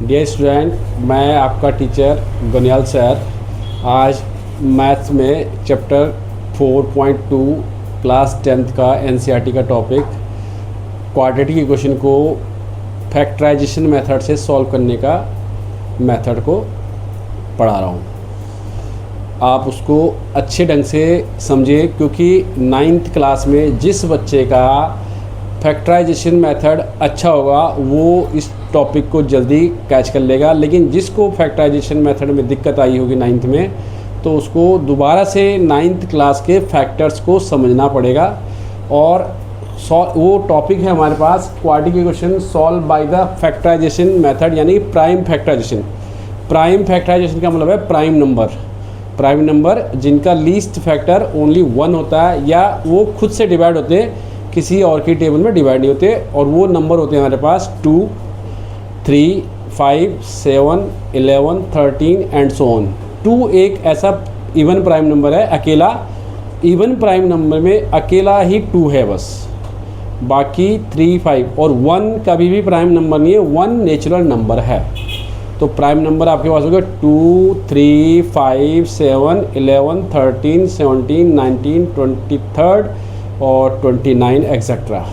Dear student, मैं आपका teacher गुनियाल sir. आज मैथ्स में चैप्टर 4.2 क्लास 10th का एनसीईआरटी का टॉपिक क्वाड्रेटिक इक्वेशन को फैक्टराइजेशन मेथड से सॉल्व करने का मेथड को पढ़ा रहा हूँ। आप उसको अच्छे ढंग से समझिए, क्योंकि 9th क्लास में जिस बच्चे का फैक्टराइजेशन मेथड अच्छा होगा वो इस टॉपिक को जल्दी कैच कर लेगा, लेकिन जिसको फैक्टराइजेशन मेथड में दिक्कत आई होगी 9th में, तो उसको दोबारा से 9th क्लास के फैक्टर्स को समझना पड़ेगा। और वो टॉपिक है हमारे पास quadratic equation solve by the factorization method, यानी प्राइम फैक्टराइजेशन। प्राइम फैक्टराइजेशन का मतलब है प्राइम नंबर जिनका लीस्ट फैक्टर ओनली 1 होता है, या वो खुद से डिवाइड होते हैं, किसी और की टेबल में डिवाइड नहीं होते। और वो नंबर होते हैं हमारे पास 2, 3, 5, 7, 11, 13 एंड सो ऑन। 2 एक ऐसा इवन प्राइम नंबर है, अकेला इवन प्राइम नंबर में अकेला ही 2 है बस, बाकी 3, 5 और 1 कभी भी प्राइम नंबर नहीं है, 1 नेचुरल नंबर है। तो प्राइम नंबर आपके पास होगा 2, 3, 5, 7, 11, 13, 17, 19, 23 और 29 एक्सेट्रा।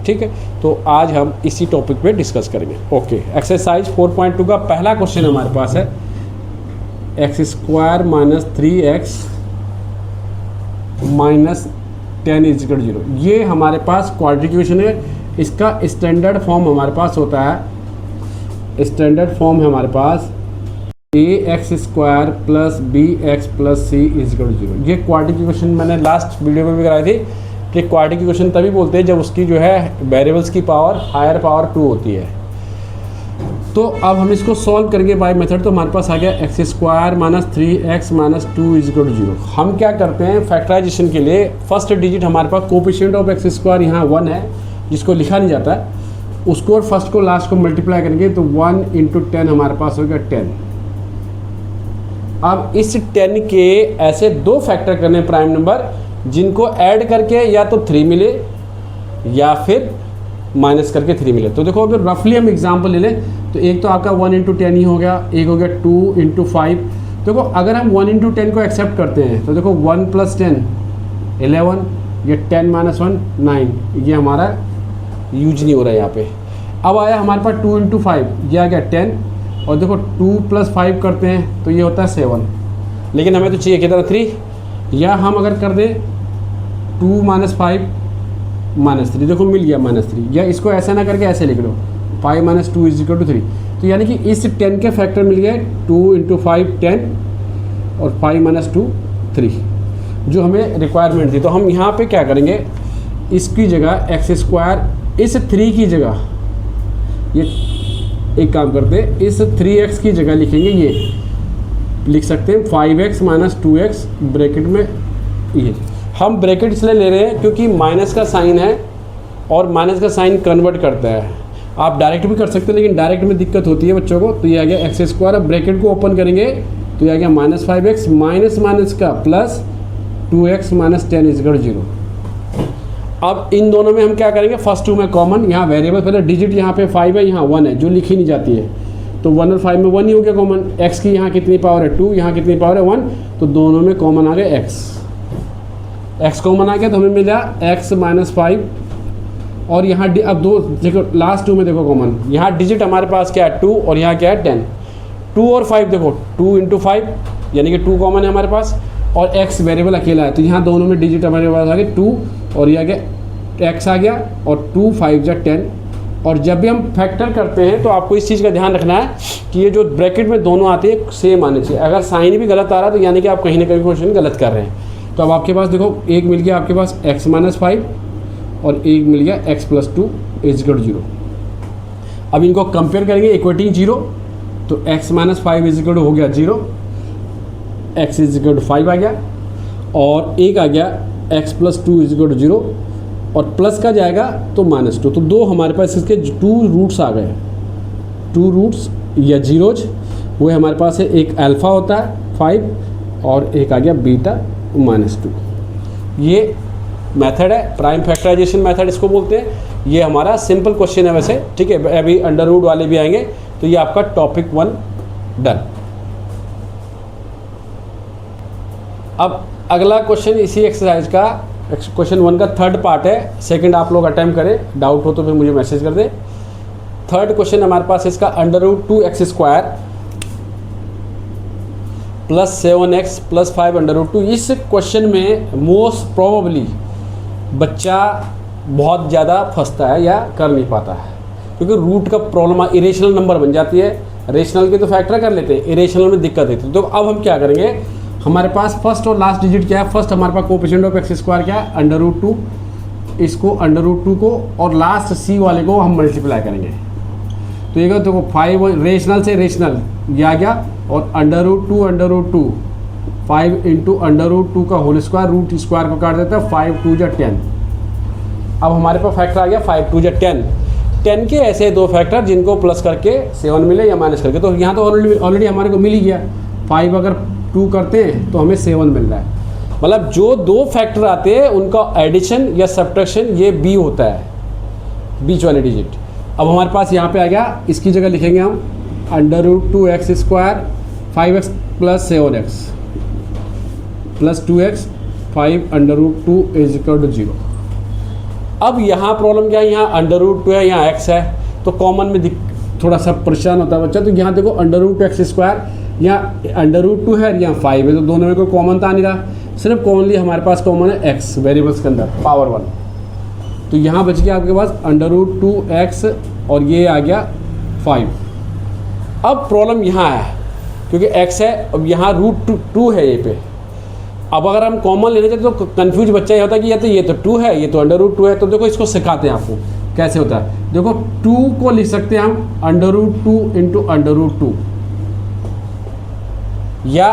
ठीक है, तो आज हम इसी टॉपिक पे डिस्कस करेंगे। ओके, एक्सरसाइज 4.2 का पहला क्वेश्चन हमारे पास है x² minus 3x minus 10 is equal 0। ये हमारे पास क्वाड्रेटिक इक्वेशन है। इसका स्टैंडर्ड फॉर्म हमारे पास होता है, स्टैंडर्ड फॉर्म है हमारे पास ax² plus bx plus c is equal 0। ये क्वाड्रेटिक इक्वेशन मैंने लास्ट वीडियो में भी कराई थी कि क्वाड्रेटिक इक्वेशन तभी बोलते हैं जब उसकी जो है वेरिएबल्स की पावर हायर पावर 2 होती है। तो अब हम इसको सॉल्व करेंगे बाय मेथड। तो हमारे पास आ गया x² minus 3x minus 2 is equal 0। हम क्या करते हैं फैक्टराइजेशन के लिए, फर्स्ट डिजिट हमारे पास कोफिशिएंट ऑफ x² यहाँ 1 है, जिसको लिखा नहीं जाता है, उसको और फर्स्ट को लास्ट को मल्टीप्लाई करेंगे तो 1 × 10 हमारे पास हो गया 10। अब इस 10 के ऐसे 2 फैक्टर करने प्राइम नंबर जिनको ऐड करके या तो 3 मिले या फिर माइनस करके 3 मिले। तो देखो अगर रफली हम एग्जांपल ले लें तो एक तो आपका 1 × 10 ही हो गया, एक हो गया 2 × 5। देखो अगर हम 1 × 10 को एक्सेप्ट करते हैं तो देखो 1 + 10 11, ये 10 - 1 9, ये हमारा यूज नहीं हो रहा है यहाँ पे। अब आया हमारे पास 2 × 5, ये आ गया 10, और देखो 2 + 5 करते हैं तो ये होता है 7, लेकिन हमें तो चाहिए कितना 3। या हम अगर कर दें 2 - 5 - 3, देखो मिल गया -3। या इसको ऐसा ना करके ऐसे लिख लो 5 - 2 इज इक्वल टू 3। तो यानी कि इस 10 के फैक्टर मिल गए 2 × 5 10 और 5 - 2 3, जो हमें रिक्वायरमेंट थी। तो हम यहाँ पे क्या करेंगे, इसकी जगह x², इस 3 की जगह ये एक काम करते हैं, इस 3x की जगह लिखेंगे, ये लिख सकते हैं 5x - 2x ब्रैकेट में। ये हम ब्रैकेट इसलिए ले रहे हैं क्योंकि माइनस का साइन है और माइनस का साइन कन्वर्ट करता है। आप डायरेक्ट भी कर सकते हैं, लेकिन डायरेक्ट में दिक्कत होती है बच्चों को। तो ये आ गया x², अब ब्रैकेट को ओपन करेंगे तो ये आ गया -5x माइनस माइनस का plus 2x minus 10 is equal 0। अब इन दोनों में हम क्या करेंगे, फर्स्ट 2 में कॉमन, यहाँ वेरिएबल पहले डिजिट यहाँ पे 5 है, यहाँ 1 है, जो लिखी नहीं जाती है, तो 1 और 5 में 1 ही हो गया कॉमन। x की यहाँ कितनी पावर है 2, यहाँ कितनी पावर है 1, तो दोनों में कॉमन आ गया x कॉमन आ गया, तो हमें मिला x - 5। और यहाँ अब दो देखो लास्ट 2 में देखो कॉमन, यहाँ डिजिट हमारे पास क्या है 2 और यहाँ क्या है 10। 2 और 5 देखो 2 × 5 यानी कि 2 कॉमन है हमारे पास, और x वेरिएबल अकेला है, तो यहाँ दोनों में डिजिट हमारे पास आ गए 2 और ये आ गया x आ गया, और 2 5 × 10। और जब भी हम फैक्टर करते हैं तो आपको इस चीज़ का ध्यान रखना है कि ये जो ब्रैकेट में दोनों आते हैं सेम आने चाहिए। अगर साइन भी गलत आ रहा है तो यानी कि आप कहीं ना कहीं क्वेश्चन गलत कर रहे हैं। तो अब आपके पास देखो एक मिल गया आपके पास x - 5 और एक मिल गया x + 2 इज इक्वल 0। अब इनको कंपेयर करेंगे इक्वेटिंग 0, तो x - 5 इज इक्वल हो गया 0, x इज इक्वल 5 आ गया, और एक आ गया x + 2 इज इक्वल 0, और प्लस का जाएगा तो -2। तो दो हमारे पास इसके 2 रूट्स आ गए, 2 रूट्स या जीरोज, वो हमारे पास है, एक अल्फ़ा होता है 5 और एक आ गया बीटा -2। ये मेथड है प्राइम फैक्टराइजेशन मेथड इसको बोलते हैं। ये हमारा सिंपल क्वेश्चन है वैसे, ठीक है। अभी अंडर रूट वाले भी आएंगे, तो ये आपका टॉपिक 1 डन। अब अगला क्वेश्चन इसी एक्सरसाइज का क्वेश्चन 1 का थर्ड पार्ट है। सेकंड आप लोग अटेम्प्ट करें, डाउट हो तो फिर मुझे मैसेज कर दें। थर्ड क्वेश्चन हमारे पास इसका √2x² प्लस 7x प्लस 5 √2। इस क्वेश्चन में मोस्ट प्रोबेबली बच्चा बहुत ज़्यादा फंसता है या कर नहीं पाता है, क्योंकि रूट का प्रॉब्लम इरेशनल नंबर बन जाती है। रेशनल के तो फैक्टर कर लेते हैं, इरेशनल में दिक्कत होती है। तो अब हम क्या करेंगे, हमारे पास फर्स्ट और लास्ट डिजिट क्या है, फर्स्ट हमारे पास कोएफिशिएंट ऑफ x² क्या है √2, इसको √2 को और लास्ट c वाले को हम मल्टीप्लाई करेंगे। तो ये देखो 5 रेशनल से रेशनल ये आ गया और √2 5 इंटू √2 का होल स्क्वायर, रूट स्क्वायर को काट देता है, 5 2 जा 10। अब हमारे पास फैक्टर आ गया 5 2 जा 10। 10 के ऐसे दो फैक्टर जिनको प्लस करके 7 मिले या माइनस करके, तो यहाँ तो ऑलरेडी हमारे को मिल ही गया। 5 अगर 2 करते हैं तो हमें 7 मिल रहा है। मतलब जो दो फैक्टर आते हैं उनका एडिशन या सब्ट्रैक्शन ये b होता है, बीच वाले डिजिट। अब हमारे पास यहाँ पे आ गया, इसकी जगह लिखेंगे हम √2x² 5x plus 7x plus 2x 5 √2 = 0। अब यहाँ प्रॉब्लम क्या है, यहाँ √2 है, यहाँ x है, तो कॉमन में थोड़ा सा परेशान होता है बच्चा। तो यहाँ देखो √2x², यहाँ √2 है, यहाँ 5 है, तो दोनों में कोई कॉमन तो आ नहीं रहा। सिर्फ कॉमनली हमारे पास कॉमन है x वेरिएबल्स के अंदर पावर 1। तो यहाँ बच गया आपके पास √2x और ये आ गया 5। अब प्रॉब्लम यहाँ है क्योंकि x है, अब यहाँ √2 है ये पे। अब अगर हम कॉमन लेने जाते तो कंफ्यूज बच्चा ये होता है कि ये तो 2 है, ये तो √2 है। तो देखो इसको सिखाते हैं आपको कैसे होता है। देखो 2 को लिख सकते हैं हम √2 इंटू √2, या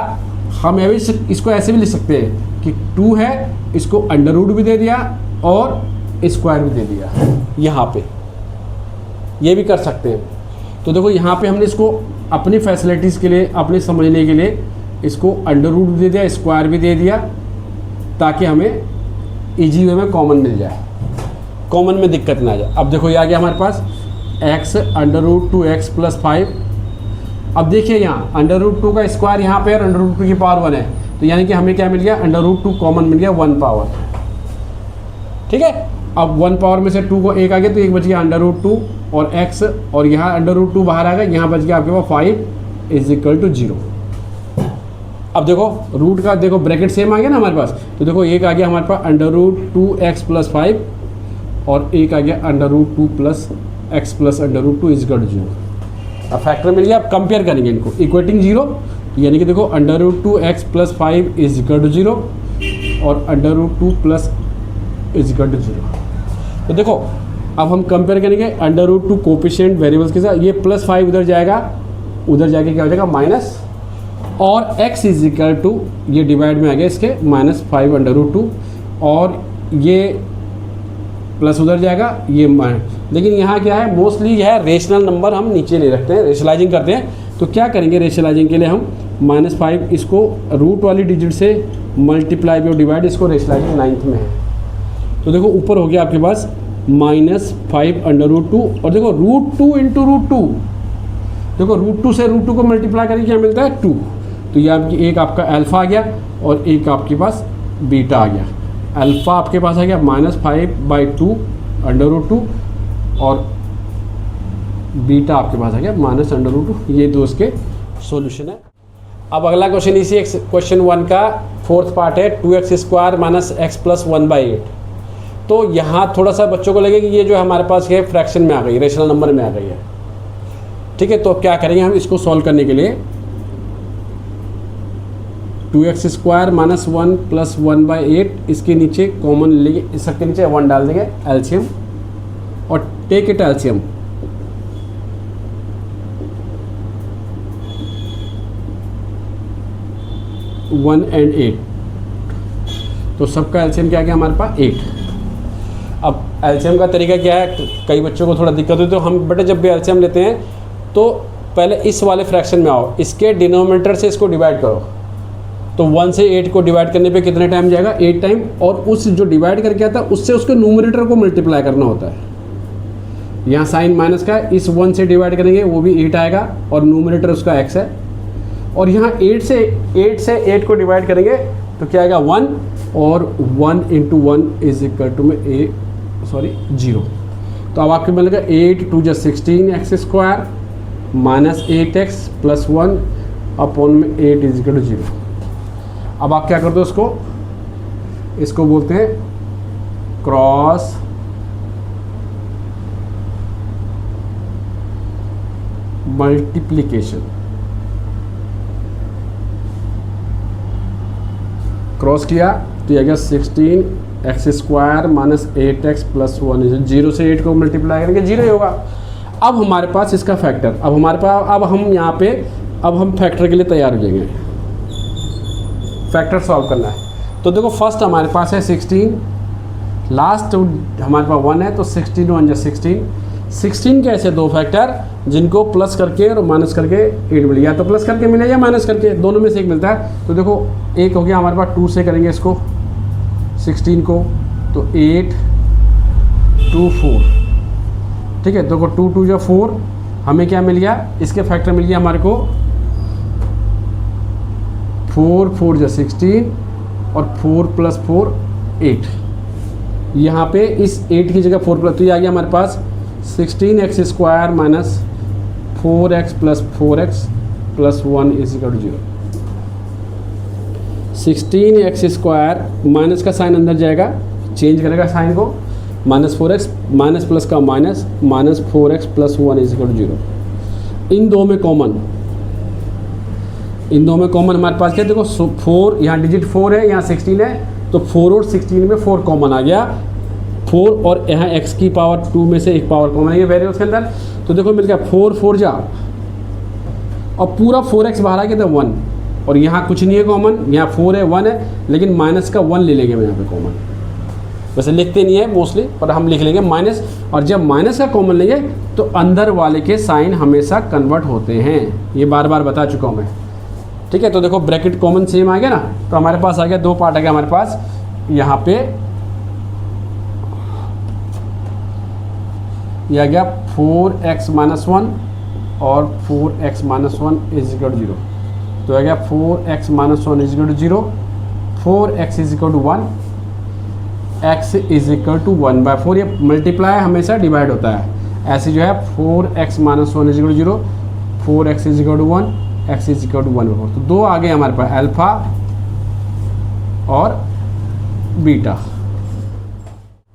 हम इसको ऐसे भी लिख सकते हैं कि 2 है, इसको √ भी दे दिया और स्क्वायर भी दे दिया, यहाँ पे ये भी कर सकते हैं। तो देखो यहाँ पे हमने इसको अपनी फैसिलिटीज़ के लिए, अपने समझने के लिए इसको √ भी दे दिया, स्क्वायर भी दे दिया, ताकि हमें इजी वे में कॉमन मिल जाए, कॉमन में दिक्कत ना आ जाए। अब देखो ये आ गया हमारे पास x √2x प्लस 5। अब देखिए यहाँ √2 का स्क्वायर यहाँ पे और √2 की पावर 1 है, तो यानी कि हमें क्या मिल गया, √2 कॉमन मिल गया 1 पावर। ठीक है, अब 1 पावर में से 2 को 1 आ गया, तो एक बच गया √2 और x, और यहाँ √2 बाहर आ गया, यहाँ बच गया आपके पास 5 = 0। अब देखो रूट का देखो ब्रैकेट सेम आ गया ना हमारे पास, तो देखो एक आ गया हमारे पास √2x प्लस 5 और एक आ गया √2 प्लस x प्लस √2 = 0। अब फैक्टर मिल गया। अब कंपेयर करेंगे इनको, इक्वेटिंग 0, यानी कि देखो √2x प्लस 5 = 0 और √2 प्लस = 0। तो देखो अब हम कंपेयर करेंगे √2 कोएफिशिएंट वेरिएबल्स के साथ, ये प्लस 5 उधर जाएगा, उधर जाके क्या हो जाएगा माइनस, और x = ये डिवाइड में आ गया इसके -5 √2, और ये प्लस उधर जाएगा, ये माइनस। लेकिन यहाँ क्या है, मोस्टली यह है रेशनल नंबर हम नीचे नहीं रखते हैं, रेशनलाइजिंग करते हैं। तो क्या करेंगे रेशनलाइजिंग के लिए हम -5 इसको रूट वाली डिजिट से मल्टीप्लाई और डिवाइड, इसको रेशनलाइजिंग 9th में है। तो देखो ऊपर हो गया आपके पास -5 √2, और देखो √2 इंटू √2, देखो √2 से √2 को मल्टीप्लाई करेंगे क्या मिलता है 2। तो ये आपकी एक आपका अल्फ़ा आ गया और एक आपके पास बीटा आ गया। अल्फ़ा आपके पास आ गया -5/2 √2 और बीटा आपके पास आ गया -√2। ये दो इसके सॉल्यूशन है। अब अगला क्वेश्चन इसी क्वेश्चन 1 का फोर्थ पार्ट है, 2x² - x + 1/8। तो यहाँ थोड़ा सा बच्चों को लगे कि ये जो हमारे पास है फ्रैक्शन में आ गई, रेशनल नंबर में आ गई है। ठीक है, तो अब क्या करेंगे हम इसको सॉल्व करने के लिए, 2x² - 1 + 1/8, इसके नीचे कॉमन लेंगे, इसके नीचे 1 डाल देंगे एलसीएम, और take it LCM. One and 8, तो सबका एलसीएम क्या गया हमारे पास 8। अब एलसीएम का तरीका क्या है, कई बच्चों को थोड़ा दिक्कत होती है, तो हम बेटे जब भी एलसीएम लेते हैं तो पहले इस वाले फ्रैक्शन में आओ, इसके डिनोमिनेटर से इसको डिवाइड करो। तो 1 से 8 को डिवाइड करने पे कितने टाइम जाएगा, 8 टाइम, और उस जो डिवाइड करके आता है उससे उसके न्यूमरेटर को मल्टीप्लाई करना होता है। यहाँ साइन माइनस का है, इस 1 से डिवाइड करेंगे वो भी 8 आएगा और न्यूमरेटर उसका x है। और यहाँ 8 से 8 को डिवाइड करेंगे तो क्या आएगा 1, और 1 × 1 इज इक्वल टू में 0। तो अब आपके मिलेगा 8 × 2 = 16x² माइनस 8x + 1 अपॉन में 8 इज इक्वल टू 0। अब आप क्या करते हो, इसको बोलते हैं क्रॉस मल्टीप्लिकेशन। क्रॉस किया तो यह गया 16x² माइनस 8x + 1 इज 0 से 8 को मल्टीप्लाई करेंगे 0 ही होगा। अब हमारे पास इसका फैक्टर, अब हम यहाँ पे हम फैक्टर के लिए तैयार हो जाएंगे। फैक्टर सॉल्व करना है तो देखो फर्स्ट हमारे पास है 16, लास्ट हमारे पास 1 है तो 16 × 1 = 16। 16 के ऐसे दो फैक्टर जिनको प्लस करके और माइनस करके 8 मिले, या तो प्लस करके मिले या माइनस करके, दोनों में से एक मिलता है। तो देखो एक हो गया हमारे पास 2 से करेंगे इसको 16 को तो 8 2 4, ठीक है। देखो 2 2 = 4, हमें क्या मिल गया, इसके फैक्टर मिल गया हमारे को 4 4 = 16 और 4 + 4 8। यहाँ पे इस 8 की जगह 4 तो ये आ गया हमारे पास 16x² minus 4x + 4x + 1 is equal to 0। 16x² minus का साइन अंदर जाएगा, चेंज करेगा साइन को, -4x माइनस प्लस का minus -4x + 1 is equal to 0। इन दो में कॉमन हमारे पास क्या है, देखो 4 यहाँ डिजिट 4 है, यहाँ 16 है, तो 4 और 16 में 4 कॉमन आ गया, 4 और यहाँ x की पावर 2 में से एक पावर कॉमन है ये वेरिएबल्स के अंदर। तो देखो मिल गया 4 4 जा और पूरा 4x बाहर आ गया था 1, और यहाँ कुछ नहीं है कॉमन, यहाँ 4 है 1 है, लेकिन माइनस का 1 ले लेंगे यहाँ पे कॉमन। वैसे लिखते नहीं है मोस्टली, पर हम लिख लेंगे माइनस, और जब माइनस का कॉमन लेंगे तो अंदर वाले के साइन हमेशा कन्वर्ट होते हैं, ये बार बार बता चुका हूँ मैं, ठीक है। तो देखो ब्रैकेट कॉमन सेम आ गया ना, तो हमारे पास आ गया दो पार्ट आ गया हमारे पास, यहाँ पे यह आ गया 4x - 1 और 4x - 1 इज इक्वल टू 0। तो आ गया 4x - 1 is equal to 0, 4x is equal to 1, x is equal to 1/4। ये मल्टीप्लाई हमेशा डिवाइड होता है, ऐसे जो है 4x - 1 is equal to 0, 4x is equal to 1, x is equal to 1/4। तो दो आ गए हमारे पास, अल्फा और बीटा।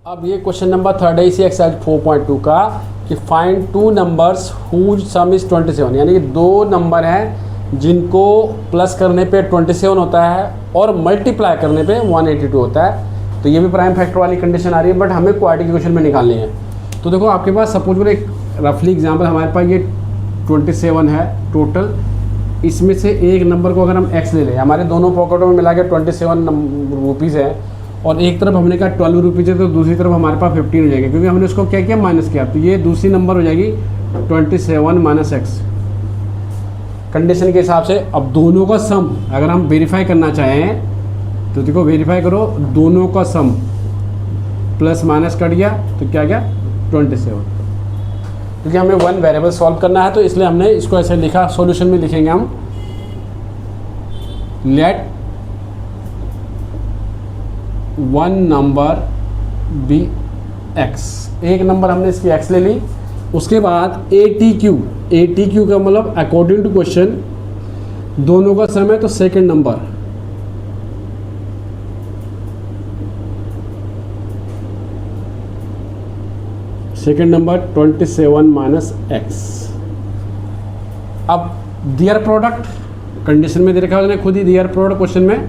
अब ये क्वेश्चन नंबर 3 है इसी एक्सरसाइज 4.2 का, कि find 2 numbers whose sum is 27, यानी कि दो नंबर हैं जिनको प्लस करने पे 27 होता है और मल्टीप्लाई करने पे 182 होता है। तो ये भी प्राइम फैक्टर वाली कंडीशन आ रही है, बट हमें क्वाड्रेटिक इक्वेशन में निकालनी है। तो देखो आपके पास सपोज करो एक रफली एग्जांपल, हमारे पास ये 27 है टोटल, इसमें से एक नंबर को अगर हम x ले लें, हमारे दोनों पॉकेटों में मिला के 27 रुपीज़ है, और एक तरफ हमने कहा 12 रुपीज़ है, तो दूसरी तरफ हमारे पास 15 हो जाएगी, क्योंकि हमने उसको क्या किया माइनस किया। तो ये दूसरी नंबर हो जाएगी 27 - x कंडीशन के हिसाब से। अब दोनों का सम अगर हम वेरीफाई करना चाहें तो देखो वेरीफाई करो, दोनों का सम प्लस माइनस कट गया तो क्या गया 27, क्योंकि हमें 1 वेरिएबल सॉल्व करना है, तो इसलिए हमने इसको ऐसे लिखा। सॉल्यूशन में लिखेंगे हम लेट 1 नंबर बी x, एक नंबर हमने इसकी x ले ली, उसके बाद ATQ का मतलब अकॉर्डिंग टू क्वेश्चन दोनों का सम है, तो second number second number 27 - x। अब दियर प्रोडक्ट कंडीशन में दे रखा है खुद ही, दियर प्रोडक्ट क्वेश्चन में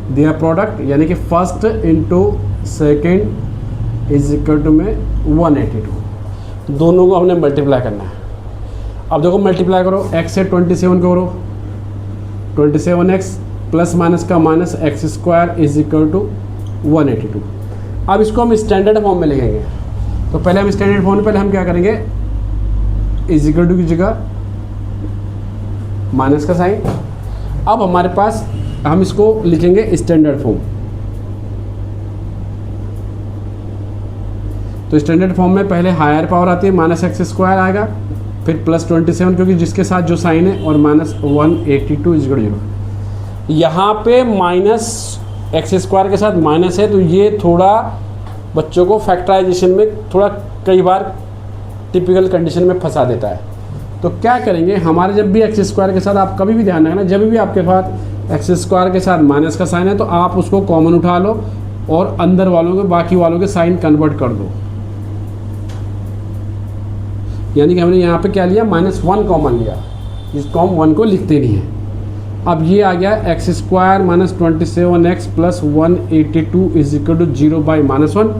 दियर प्रोडक्ट यानी कि first into second is equal to में 182, दोनों को हमने मल्टीप्लाई करना है। अब देखो मल्टीप्लाई करो, x से 27 करो, 27x प्लस माइनस का minus x² is equal to 182। अब इसको हम स्टैंडर्ड फॉर्म में लिखेंगे, तो पहले हम स्टैंडर्ड फॉर्म में पहले हम क्या करेंगे, इज इक्वल टू की जगह माइनस का साइन। अब हमारे पास हम इसको लिखेंगे स्टैंडर्ड फॉर्म, तो तो स्टैंडर्ड फॉर्म में पहले हायर पावर आती है, माइनस एक्स स्क्वायर आएगा, फिर प्लस 27 क्योंकि जिसके साथ जो साइन है, और माइनस 182 इज इक्वल टू 0। यहाँ पे माइनस एक्स स्क्वायर के साथ माइनस है, तो ये थोड़ा बच्चों को फैक्टराइजेशन में थोड़ा कई बार टिपिकल कंडीशन में फंसा देता है। तो क्या करेंगे, हमारे जब भी एक्स स्क्वायर के साथ, आप कभी भी ध्यान रखना, जब भी आपके पास एक्स स्क्वायर के साथ माइनस का साइन है तो आप उसको कॉमन उठा लो और अंदर वालों के, बाकी वालों के साइन कन्वर्ट कर दो। यानी कि हमने यहाँ पे क्या लिया, -1 कॉमन लिया, इसको हम 1 को लिखते नहीं हैं। अब ये आ गया x square minus 27x plus 182 is equal to 0 by -1,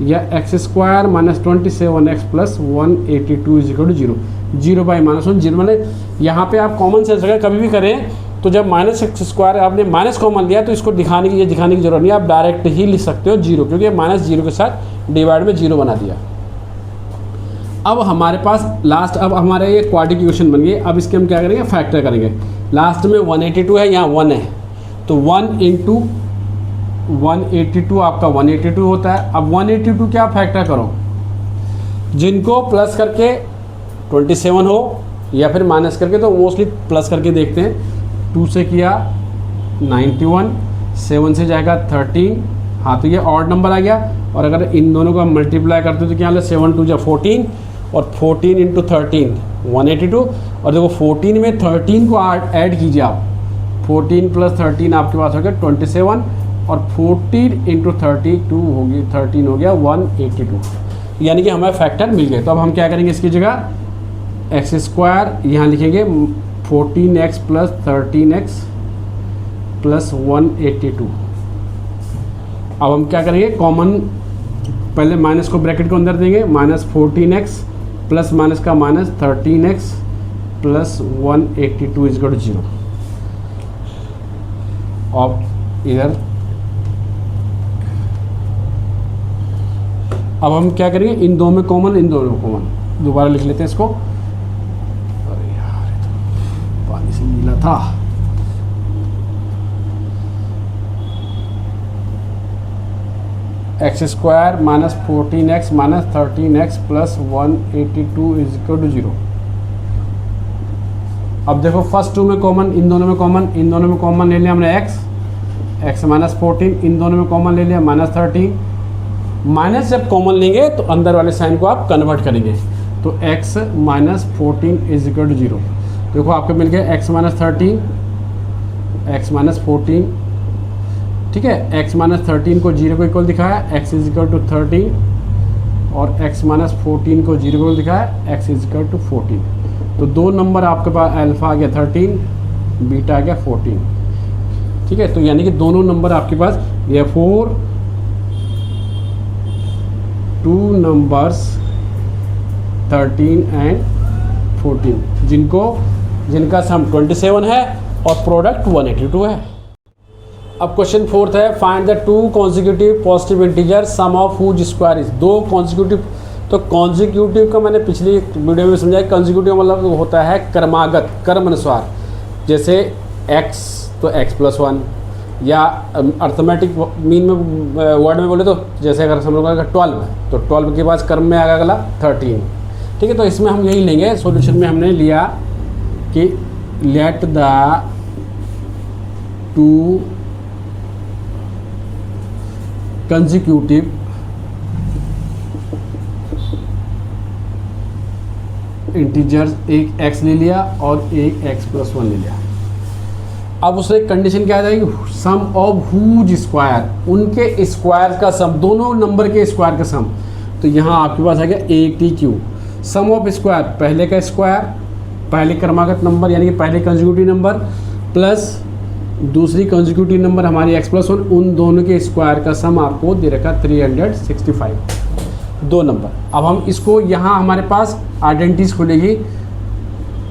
या x square minus 27x plus 182 is equal to 0, 0 by -1, 0 मतलब यहाँ पे आप कॉमन सेंस अगर कभी भी करें तो जब माइनस एक्स स्क्वायर आपने माइनस कॉमन लिया तो इसको दिखाने की जरूरत नहीं, आप डायरेक्ट ही लिख सकते हो 0, क्योंकि माइनस 0 के साथ डिवाइड में 0 बना दिया। अब हमारे पास लास्ट, अब हमारा ये क्वाड्रेटिक इक्वेशन बन गई। अब इसके हम क्या करेंगे, फैक्टर करेंगे। लास्ट में 182 है, यहाँ 1 है, तो 1 इंटू 182 आपका 182 होता है। अब 182 क्या फैक्टर करो, जिनको प्लस करके 27 हो या फिर माइनस करके, तो मोस्टली प्लस करके देखते हैं। 2 से किया 91, 7 से जाएगा 13, हाँ तो ये ऑड नंबर आ गया। और अगर इन दोनों को हम मल्टीप्लाई करते तो क्या होगा, 7 2 जा 14, और 14 इंटू 13 182, और देखो 14 में 13 को ऐड कीजिए आप, 14 प्लस 13 आपके पास हो गया 27, और 14 इंटू 32 होगी, 13 हो गया 182, यानी कि हमें फैक्टर मिल गए। तो अब हम क्या करेंगे, इसकी जगह एक्स स्क्वायर यहाँ लिखेंगे 14x प्लस 13x प्लस 182। अब हम क्या करेंगे, कॉमन पहले माइनस को ब्रैकेट को अंदर देंगे, माइनस 14x प्लस माइनस का minus 13x plus 182 is equal to 0। और इधर अब हम क्या करेंगे, इन दो में कॉमन, इन दोनों में कॉमन, दोबारा लिख लेते हैं इसको। अरे यार पानी से मिला था। X square minus 14x minus 13x plus 182 is equal to 0। अब देखो फर्स्ट 2 में कॉमन, इन दोनों में कॉमन, इन दोनों में कॉमन ले लिया हमने x माइनस 14, इन दोनों में कॉमन ले लिया माइनस 13। माइनस जब कॉमन लेंगे तो अंदर वाले साइन को आप कन्वर्ट करेंगे, तो x minus 14 is equal to 0। देखो आपको मिल गया x माइनस 13, x माइनस 14, ठीक है। x माइनस 13 को 0 को इक्वल दिखाया, x इज इक्वल टू 13, और x माइनस 14 को 0 को दिखाया, x इज इक्वल टू 14। तो दो नंबर आपके पास, अल्फा आ गया 13, बीटा आ गया 14, ठीक है। तो यानी कि दोनों नंबर आपके पास, ये 2 नंबर्स 13 एंड 14 जिनका सम 27 है और प्रोडक्ट 182 है। अब क्वेश्चन 4 है, find the 2 consecutive positive integer sum of whose square is. 2 consecutive, तो कॉन्जिक्यूटिव का मैंने पिछली वीडियो में समझाया, कॉन्जिक्यूटिव मतलब होता है क्रमागत, क्रम अनुसार। जैसे x तो x प्लस 1, या अर्थमेटिक मीन में वर्ड में बोले तो जैसे अगर हम लोग 12 है तो 12 के बाद क्रम में आएगा अगला 13, ठीक है। तो इसमें हम यही लेंगे, सॉल्यूशन में हमने लिया कि लेट द 2 कंसेक्यूटिव इंटीजर्स, एक x ले लिया और एक x प्लस 1 ले लिया। अब उससे कंडीशन क्या आ जाएगी, सम ऑफ हुज स्क्वायर, उनके स्क्वायर का सम, दोनों नंबर के स्क्वायर का सम। तो यहाँ आपके पास आ गया ATQ, सम ऑफ स्क्वायर, पहले का स्क्वायर, पहले क्रमागत नंबर यानी कि पहले कंसेक्यूटिव नंबर, प्लस दूसरी कंसेक्यूटिव नंबर हमारी x प्लस 1, उन दोनों के स्क्वायर का सम आपको दे रखा 365, 2 नंबर। अब हम इसको, यहाँ हमारे पास आइडेंटिटीज खुलेगी,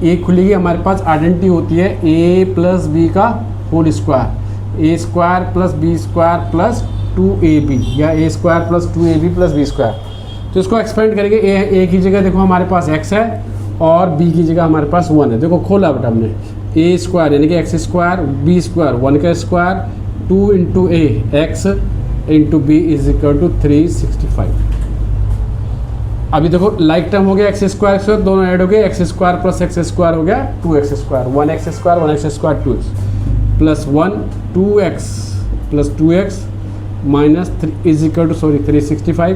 एक खुलेगी हमारे पास आइडेंटिटी होती है a प्लस बी का whole square, a square plus B square plus 2ab, या a square plus 2ab plus B square. तो इसको एक्सपेंड करेंगे, a की जगह देखो हमारे पास x है और b की जगह हमारे पास 1 है। देखो खोला बेटा हमने, a स्क्वायर यानी कि x स्क्वायर, b स्क्वायर 1 का square, 2 into a x into B is equal to 365। अभी देखो लाइक टर्म हो गया एक्स स्क्वायर से, दोनों ऐड हो गए, x square plus x square हो गया 2x square, 1x square 1x square 2x plus 1 2x plus 2x minus 3 is equal to 365।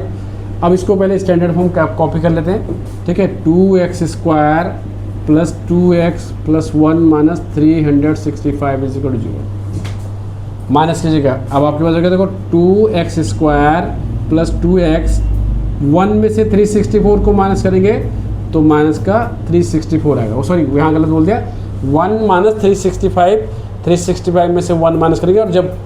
अब इसको पहले स्टैंडर्ड फॉर्म कॉपी कर लेते हैं, ठीक है। 2x square plus 2x plus 1 minus 365 is equal to 0। Minus कीजिएगा, अब आपके पास हो गया देखो 2x स्क्वायर प्लस 2x, 1 में से 364 को माइनस करेंगे तो माइनस का 364 आएगा। सॉरी यहाँ गलत बोल दिया, 1 माइनस 365 में से 1 माइनस करेंगे, और जब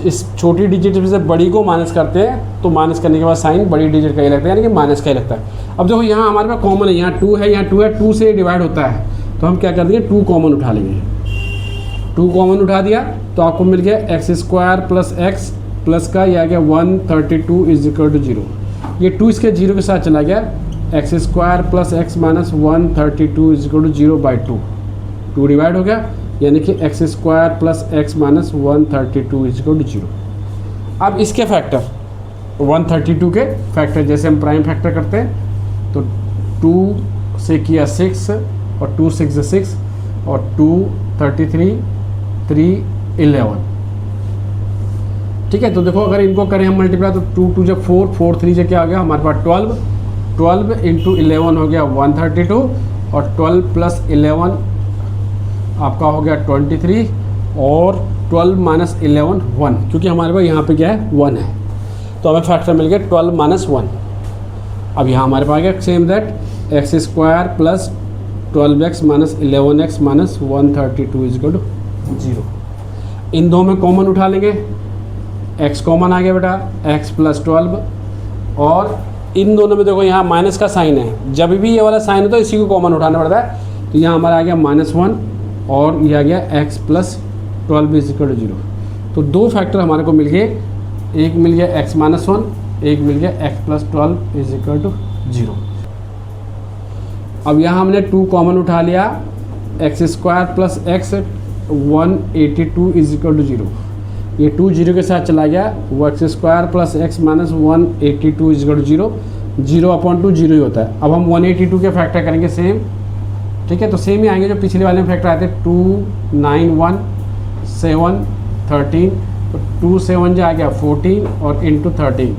इस छोटी डिजिट में से बड़ी को माइनस करते हैं तो माइनस करने के बाद साइन बड़ी डिजिट का ही लगता है, यानी कि माइनस का ही लगता है। अब देखो यहाँ हमारे पास कॉमन है, यहाँ 2 है, यहाँ 2 है, 2 से डिवाइड होता है, तो हम क्या कर देंगे 2 कॉमन उठा लेंगे। 2 कॉमन उठा दिया तो आपको मिल गया x square plus x plus का यह आ गया 132 इज इक्वल टू 0। ये 2 इसके 0 के साथ चला गया, x square plus x minus 132 is equal to 0 by 2, 2 divide हो गया, यानी कि x square plus x minus 132 is equal to 0। अब इसके फैक्टर 132 के फैक्टर जैसे हम प्राइम फैक्टर करते हैं तो 2 से किया 6 और 2 6 6 और 2 33 3 11, ठीक है। तो देखो अगर इनको करें हम मल्टीप्लाई तो 2 2 जब 4 4 3 जब क्या आ गया हमारे पास 12 इंटू 11 हो गया 132, और 12 प्लस 11 आपका हो गया 23, और 12 माइनस 11 1, क्योंकि हमारे पास यहाँ पे क्या है 1 है, तो हमें फैक्टर मिल गया 12 माइनस 1। अब यहाँ हमारे पास आ गया same that x square plus 12x minus 11x minus 132 is equal to 0। इन दो में कॉमन उठा लेंगे, x कॉमन आ गया बेटा, x प्लस 12, और इन दोनों में देखो यहाँ माइनस का साइन है, जब भी ये वाला साइन हो तो इसी को कॉमन उठाना पड़ता है, तो यहाँ हमारा आ गया -1 और ये आ गया x plus 12 is equal to 0। तो दो फैक्टर हमारे को मिल गए, एक मिल गया x माइनस 1, एक मिल गया x plus 12 is equal to 0। अब यहाँ हमने 2 कॉमन उठा लिया, x square plus x 182 is equal to 0, ये 2 0 के साथ चला गया, वो x square plus x minus 182 is equal to 0, 0/2 0 ही होता है। अब हम 182 के फैक्टर करेंगे सेम, ठीक है, तो सेम ही आएंगे जो पिछले वाले में फैक्टर आए थे 2 9 1 7 13, तो 2 7 जो आ गया 14 और इंटू 13।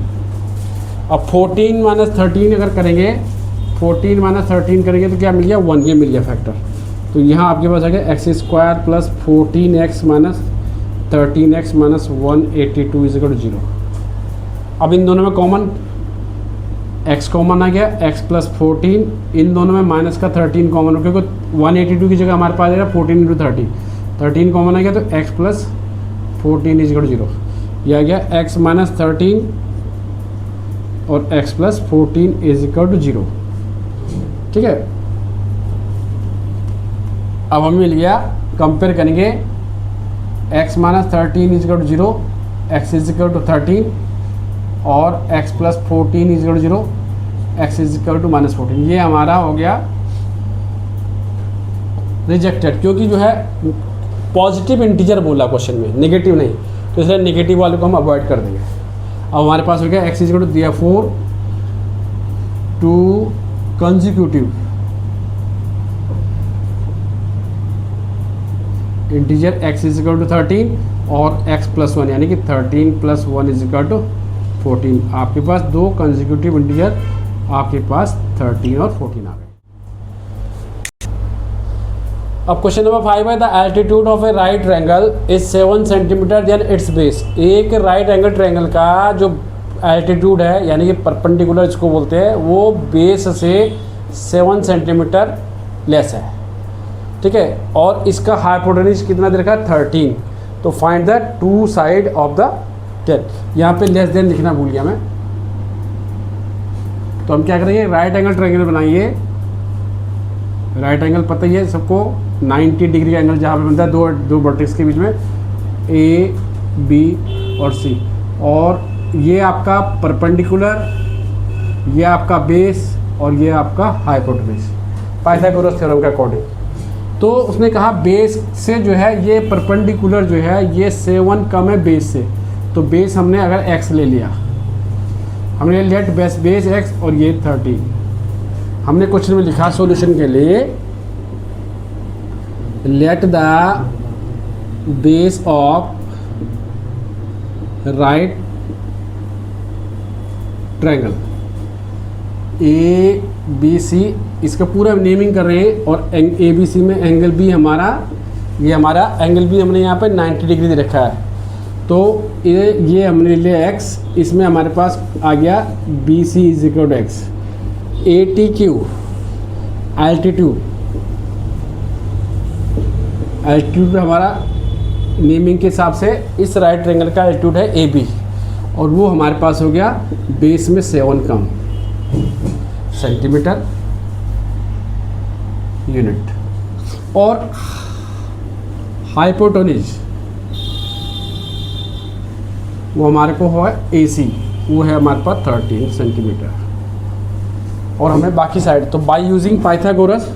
अब 14 माइनस 13 अगर करेंगे, 14 माइनस 13 करेंगे तो क्या मिल गया 1, ये मिल गया फैक्टर। तो यहाँ आपके पास आ गया x square plus 14x minus 13x minus 182 is equal to 0। अब इन दोनों में कॉमन x कॉमन आ गया, x प्लस 14, इन दोनों में माइनस का 13 कॉमन हो, क्योंकि 182 की जगह हमारे पास आ गया 14 इंटू 13 कॉमन आ गया, तो x plus 14 is equal to 0। यह आ गया x माइनस 13 और x plus 14 is equal to 0, ठीक है। अब हमें मिल गया, कंपेयर करेंगे x minus 13 is equal to 0, x is equal to 13 और x plus 14 is equal to 0, x is equal to minus 14। ये हमारा हो गया रिजेक्टेड, क्योंकि जो है पॉजिटिव इंटीजर बोला क्वेश्चन में, नेगेटिव नहीं, तो इसलिए नेगेटिव वाले को हम अवॉइड कर देंगे। अब हमारे पास हो गया x इज इक्वल टू दिया 4 2 consecutive integer x is equal to 13 और x प्लस 1, यानी कि 13 प्लस 1 इज इक्वल टू 14। आपके पास दो कंसेक्यूटिव इंटीजर, आपके पास 13 और 14 आ गए। अब क्वेश्चन नंबर 5 है, the altitude of a right triangle is 7 centimetre than it's base. एक राइट एंगल ट्रायंगल का जो एल्टीट्यूड है, यानी कि परपेंडिकुलर इसको बोलते हैं, वो बेस से 7 सेंटीमीटर लेस है, ठीक है, और इसका हाइपोटेन्यूज कितना दे रखा है 13। तो find the two side of the ten. यहाँ पे लेस देन लिखना भूल गया मैं, तो हम क्या करेंगे, राइट एंगल ट्रायंगल बनाइए। राइट एंगल पता ही है सबको, 90 डिग्री का एंगल जहाँ पे बनता है दो वर्टेक्स के बीच में, ए बी और सी, और ये आपका परपेंडिकुलर, ये आपका बेस और ये आपका हाइपोटेन्यूज पाइथागोरस थ्योरम के अकॉर्डिंग। तो उसने कहा बेस से जो है ये परपेंडिकुलर जो है ये 7 कम है बेस से, तो बेस हमने अगर x ले लिया हमने लेट बेस एक्स और ये 30। हमने क्वेश्चन में लिखा सॉल्यूशन के लिए let the base of right triangle A B C, इसका पूरा नेमिंग कर रहे हैं, और ए बी सी में एंगल बी हमारा, ये हमारा एंगल बी हमने यहाँ पे 90 डिग्री दे रखा है। तो ये हमने लिया एक्स, इसमें हमारे पास आ गया B C is equal to x. ए टी क्यू एल्टीट्यूड हमारा नेमिंग के हिसाब से इस राइट ट्रायंगल का एल्टीट्यूड है ए बी, और वो हमारे पास हो गया बेस में 7 कम सेंटीमीटर यूनिट। और हाइपोटेन्यूज वो हमारे को है ए सी, वो है हमारे पास 13 सेंटीमीटर। और हमें बाकी साइड तो बाय यूजिंग पाइथागोरस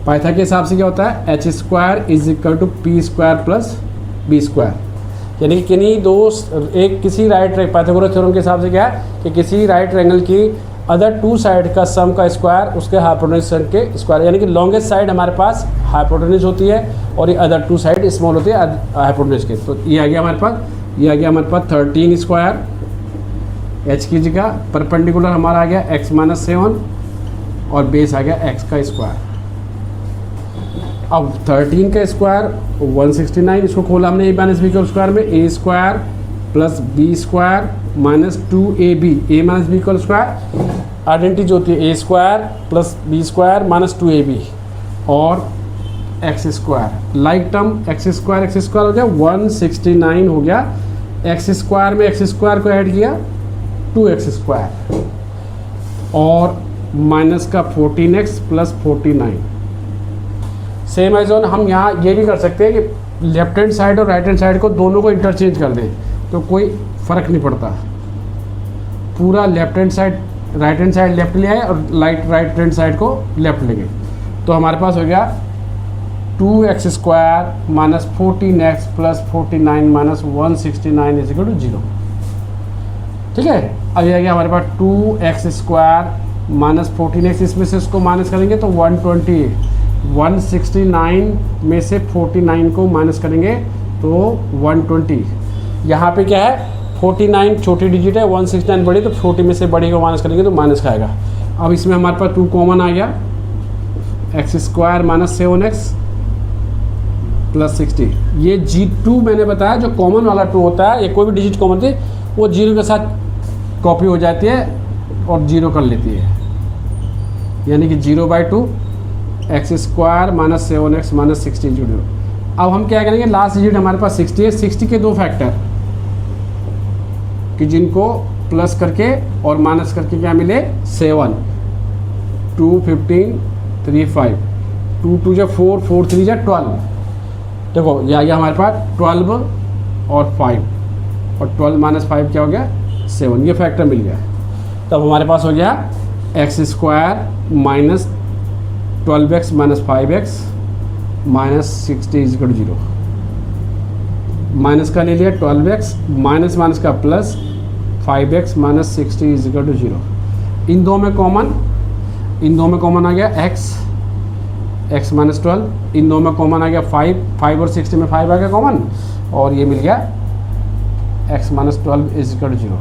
पाइथा के हिसाब से क्या होता है, H square is equal to P square plus B square, यानी कि किन्हीं दो एक किसी राइट पाइथागोरस थ्योरम के हिसाब से क्या है कि किसी राइट ट्रायंगल की अदर टू साइड का सम का स्क्वायर उसके हाइपोटेन्यूज के स्क्वायर, यानी कि लॉन्गेस्ट साइड हमारे पास हाइपोटेन्यूज होती है और ये अदर टू साइड स्मॉल होती है हाइपोटेन्यूज के। तो ये आ गया हमारे पास, ये आ गया हमारे पास 13 स्क्वायर एच की जगह, परपेंडिकुलर हमारा आ गया एक्स माइनस 7 और बेस आ गया एक्स का स्क्वायर। अब 13 का स्क्वायर 169, इसको खोला हमने ए माइनस बी के स्क्वायर में, A square plus B square minus 2ab, A minus B का स्क्वायर आइडेंटिटी जो होती है A square plus B square minus 2ab और X square, like term X square हो गया 169 हो गया, एक्स स्क्वायर में एक्स स्क्वायर को ऐड किया 2x स्क्वायर और माइनस का 14x plus 49। Same as on हम यहाँ ये भी कर सकते हैं कि लेफ्ट हैंड साइड और राइट हैंड साइड को दोनों को इंटरचेंज कर दें, तो कोई फ़र्क नहीं पड़ता। पूरा left hand side right hand side left ले आए और राइट हैंड साइड को लेफ्ट लेंगे, तो हमारे पास हो गया 2x square minus 14x plus 49 minus 169 is equal to 0। ठीक है, अब यह गया हमारे पास 2x स्क्वायर माइनस 14x, इसमें से उसको माइनस करेंगे तो 120, 169 में से 49 को माइनस करेंगे तो 120। यहाँ पे क्या है 49 छोटी डिजिट है, 169 बड़ी, तो 40 में से बड़ी को माइनस करेंगे तो माइनस का आएगा। अब इसमें हमारे पास 2 कॉमन आ गया, x square minus 7x plus 60। ये G2 मैंने बताया जो कॉमन वाला 2 होता है, ये कोई भी डिजिट कॉमन थी वो 0 के साथ कॉपी हो जाती है और 0 कर लेती है, यानी कि 0/2 x square minus 7x minus 60 0। अब हम क्या करेंगे, लास्ट डिजिट हमारे पास 60 है, 60 के 2 फैक्टर कि जिनको प्लस करके और माइनस करके क्या मिले 7, 2 15 3 5, 2 2 जा 4 4 3 जा 12। देखो ये आ गया हमारे पास 12 और 5 और 12 माइनस 5 क्या हो गया 7, ये फैक्टर मिल गया। तब हमारे पास हो गया x square minus 12x minus 5x minus 60 is equal to 0। Minus का ले लिया 12x माइनस माइनस का plus 5x minus 60 is equal to 0। इन दो में कॉमन आ गया x माइनस 12, इन दो में कॉमन आ गया 5 और 60 में 5 आ गया कॉमन, और ये मिल गया x minus 12 is equal to 0।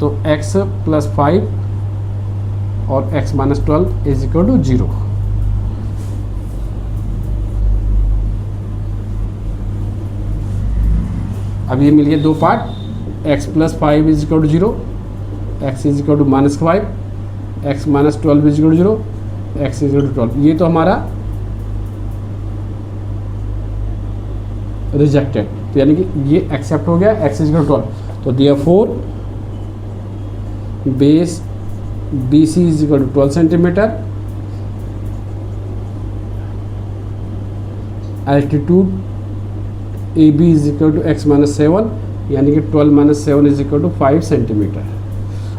तो x प्लस 5 और x minus 12 is equal to 0। अब ये मिल गया 2 part, x plus 5 is equal to 0, x is equal to minus 5, x minus 12 is equal to 0, x is equal to 12। ये तो हमारा rejected, तो यानी कि ये एक्सेप्ट हो गया, x इज इक्वल टू 12। तो therefore base BC is equal to 12 centimetre, altitude AB is equal to x minus 7, यानी कि 12 minus 7 is equal to 5 centimetre.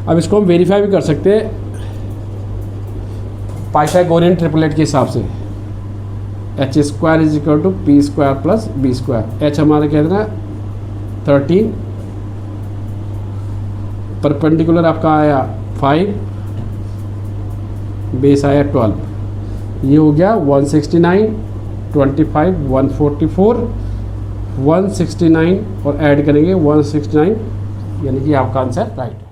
अब इसको हम वेरीफाई भी कर सकते हैं पाइथागोरियन ट्रिपलेट के हिसाब से, H square is equal to P square plus B square. H हमारा क्या था 13, परपेंडिकुलर आपका आया 5, बेस आया 12, ये हो गया 169, 25, 144, 169 और ऐड करेंगे 169, यानी कि आपका आंसर राइट है।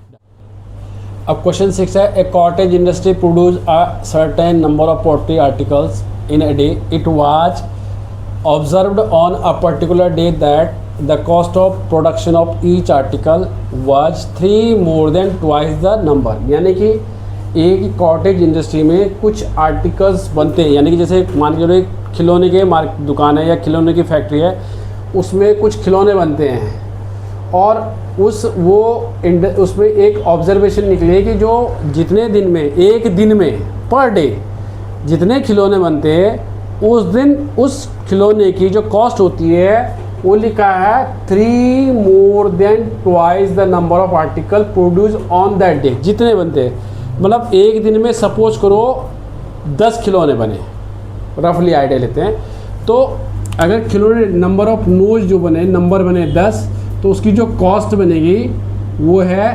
अब क्वेश्चन 6 है, a cottage industry produce a certain number of poultry articles in a day, it was observed on a particular day that the cost of production of each article was 3 more than twice the number. यानी कि एक cottage industry में कुछ articles बनते हैं, यानी कि जैसे मान के चलो एक खिलौने के दुकान है या खिलौने की फैक्ट्री है, उसमें कुछ खिलौने बनते हैं और उसमें एक ऑब्जर्वेशन निकली है कि जो जितने दिन में, एक दिन में पर डे जितने खिलौने बनते हैं, उस दिन उस खिलौने की जो कॉस्ट होती है वो लिखा है 3 more than twice the number of article produce on that day. जितने बनते हैं, मतलब एक दिन में सपोज करो 10 खिलौने बने, रफली आइडिया लेते हैं, तो अगर खिलौने नंबर ऑफ नोज जो बने, नंबर बने 10, तो उसकी जो कॉस्ट बनेगी वो है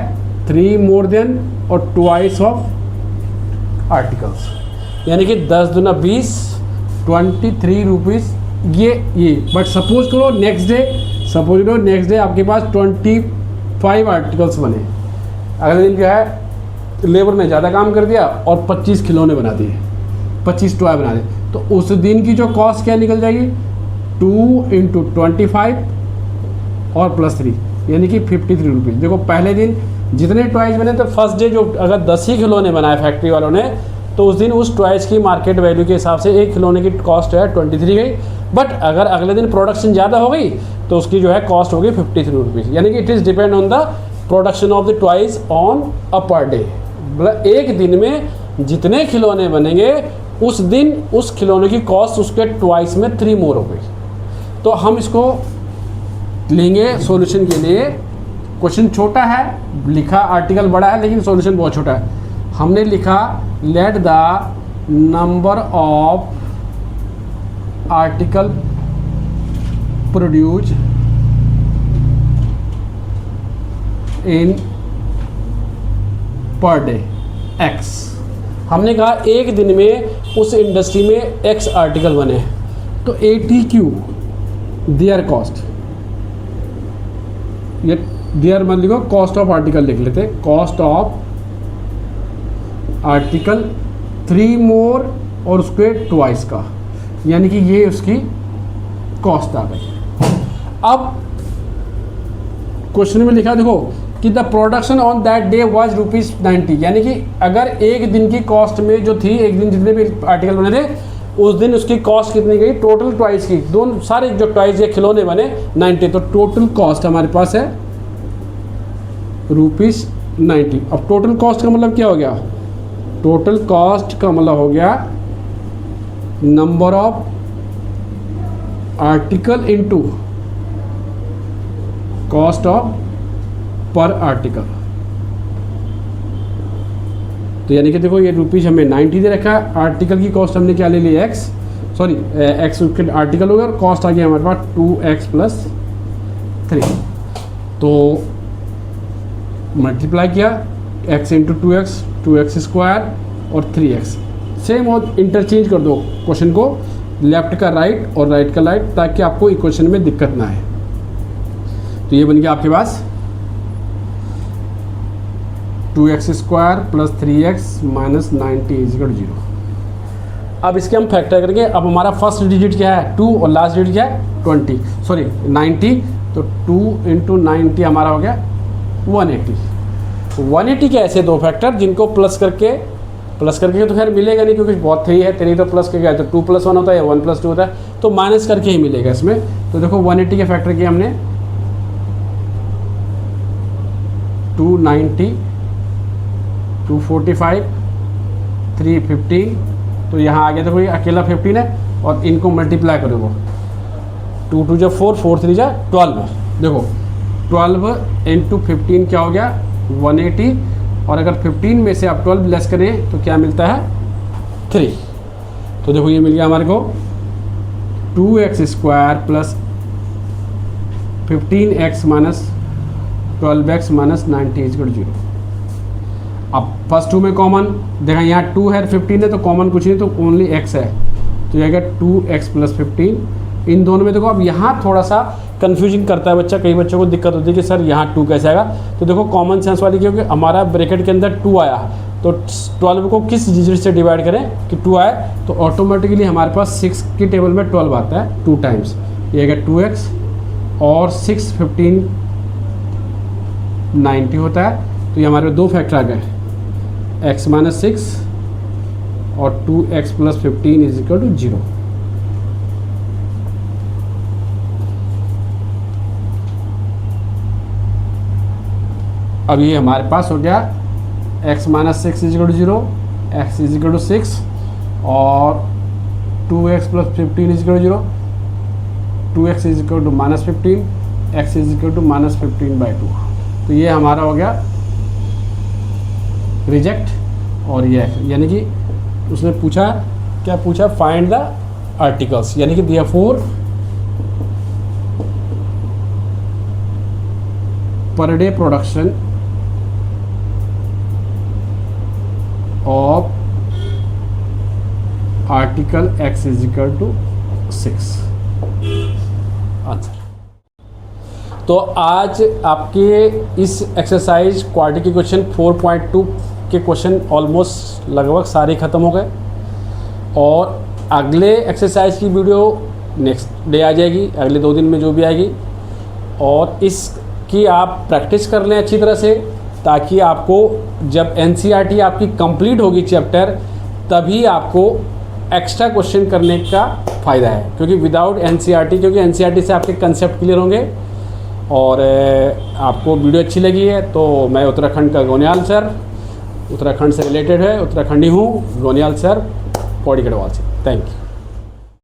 3 more than और ट्वाइस ऑफ आर्टिकल्स, यानी कि 10 दूना 20, 23 रुपीज़ ये। बट सपोज करो नेक्स्ट डे आपके पास 25 आर्टिकल्स बने, अगले दिन क्या है, लेबर ने ज़्यादा काम कर दिया और 25 खिलौने बना दिए, 25 टॉय बना दिए, तो उस दिन की जो कॉस्ट क्या निकल जाएगी, 2 × 25 और +3, यानी कि 53 रुपीज़। देखो पहले दिन जितने टॉयज बने, तो फर्स्ट डे जो अगर 10 ही खिलौने बनाए फैक्ट्री वालों ने, तो उस दिन उस टॉयज की मार्केट वैल्यू के हिसाब से एक खिलौने की कॉस्ट है 23 गई। बट अगर अगले दिन प्रोडक्शन ज़्यादा हो गई तो उसकी जो है कॉस्ट होगी 53 रुपीज़, यानी कि it is depend on the production of the toys on a per day. मतलब एक दिन में जितने खिलौने बनेंगे उस दिन उस खिलौने की कॉस्ट उसके ट्वाइस में 3 more हो गई। तो हम इसको लेंगे सॉल्यूशन के लिए। क्वेश्चन छोटा है, लिखा आर्टिकल बड़ा है, लेकिन सॉल्यूशन बहुत छोटा है। हमने लिखा let the number of article produce in per day x। हमने कहा एक दिन में उस इंडस्ट्री में x आर्टिकल बने, तो ATQ देयर कॉस्ट, ये देयर मान लिखो, कॉस्ट ऑफ आर्टिकल लिख लेते, कॉस्ट ऑफ आर्टिकल 3 more और उसके ट्वाइस का, यानी कि ये उसकी कॉस्ट आ गई। अब क्वेश्चन में लिखा देखो कि the production on that day was ₹90, यानी कि अगर एक दिन की कॉस्ट में जो थी, एक दिन जितने भी आर्टिकल बने थे उस दिन उसकी कॉस्ट कितनी गई, टोटल ट्वाइस की, दोनों सारे जो ट्वाइस या खिलौने बने 90, तो टोटल कॉस्ट हमारे पास है ₹90। अब टोटल कॉस्ट का मतलब क्या हो गया, टोटल कॉस्ट का मतलब हो गया number of article into cost of पर आर्टिकल। तो यानी कि देखो ये रुपीज़ हमें 90 दे रखा है, आर्टिकल की कॉस्ट हमने क्या ले ली x, सॉरी x उसके आर्टिकल हो गया और कॉस्ट आ गया हमारे पास 2x + 3। तो मल्टीप्लाई किया x × 2x, 2x² और 3x। सेम और इंटरचेंज कर दो क्वेश्चन को, लेफ्ट का राइट और राइट का राइट, ताकि आपको इक्वेशन में दिक्कत ना आए। तो ये बन गया आपके पास 2x² + 3x - 90 = 0। अब इसके हम फैक्टर करेंगे। अब हमारा फर्स्ट डिजिट क्या है 2 और लास्ट डिजिट क्या है 90, तो 2 × 90 हमारा हो गया 180। 180 के ऐसे दो फैक्टर जिनको प्लस करके तो खैर मिलेगा नहीं, क्योंकि बहुत 3 है, 3 तो प्लस के क्या, तो 2 + 1 होता है या 1 + 2 होता है, तो माइनस करके ही मिलेगा इसमें। तो देखो 180 के फैक्टर किया हमने 290, 245, 315, तो यहाँ आ गया था कोई अकेला 15 है, और इनको मल्टीप्लाई करोगे 2 × 2 = 4, 4 × 3 = 12। देखो 12 × 15 क्या हो गया 180, और अगर 15 में से आप 12 लेस करें तो क्या मिलता है 3। तो देखो ये मिल गया हमारे को 2x² + 15x minus 12x minus 90 is equal 0। अब फर्स्ट 2 में कॉमन देखा, यहाँ 2 है 15 है तो कॉमन कुछ नहीं, तो ओनली x है, तो ये आएगा 2x प्लस 15। इन दोनों में देखो, अब यहाँ थोड़ा सा कन्फ्यूजिंग करता है बच्चा, कई बच्चों को दिक्कत होती है कि सर यहाँ 2 कैसे आएगा। तो देखो कॉमन सेंस वाली, क्योंकि हमारा ब्रैकेट के अंदर 2 आया, तो 12 को किस डिजिट से डिवाइड करें कि 2 आए, तो ऑटोमेटिकली हमारे पास 6 की टेबल में 12 आता है 2 टाइम्स, ये आएगा 2x और 6 15 90 होता है। तो ये हमारे 2 फैक्टर आ गए, x माइनस 6 और 2x plus 15 is equal to 0। अब ये हमारे पास हो गया x minus 6 is equal to 0, x is equal to 6 और 2x plus 15 is equal to 0, 2x is equal to minus 15, x is equal to minus 15/2। तो ये हमारा हो गया रिजेक्ट। और ये यानी कि उसने पूछा, क्या पूछा, फाइंड द आर्टिकल्स, यानी कि therefore per day production of article x is equal to 6 answer. तो आज आपके इस एक्सरसाइज क्वाड्रेटिक इक्वेशन 4.2 के क्वेश्चन ऑलमोस्ट लगभग सारे ख़त्म हो गए, और अगले एक्सरसाइज की वीडियो नेक्स्ट डे आ जाएगी, अगले 2 दिन में जो भी आएगी, और इसकी आप प्रैक्टिस कर लें अच्छी तरह से, ताकि आपको जब NCERT आपकी कंप्लीट होगी चैप्टर, तभी आपको एक्स्ट्रा क्वेश्चन करने का फ़ायदा है, क्योंकि विदाउट NCERT, क्योंकि NCERT से आपके कंसेप्ट क्लियर होंगे। और आपको वीडियो अच्छी लगी है तो मैं उत्तराखंड का गोनियाल सर, उत्तराखंड से रिलेटेड है, उत्तराखंडी हूँ, गोनियाल सर, पौड़ी गढ़वाल से। Thank you.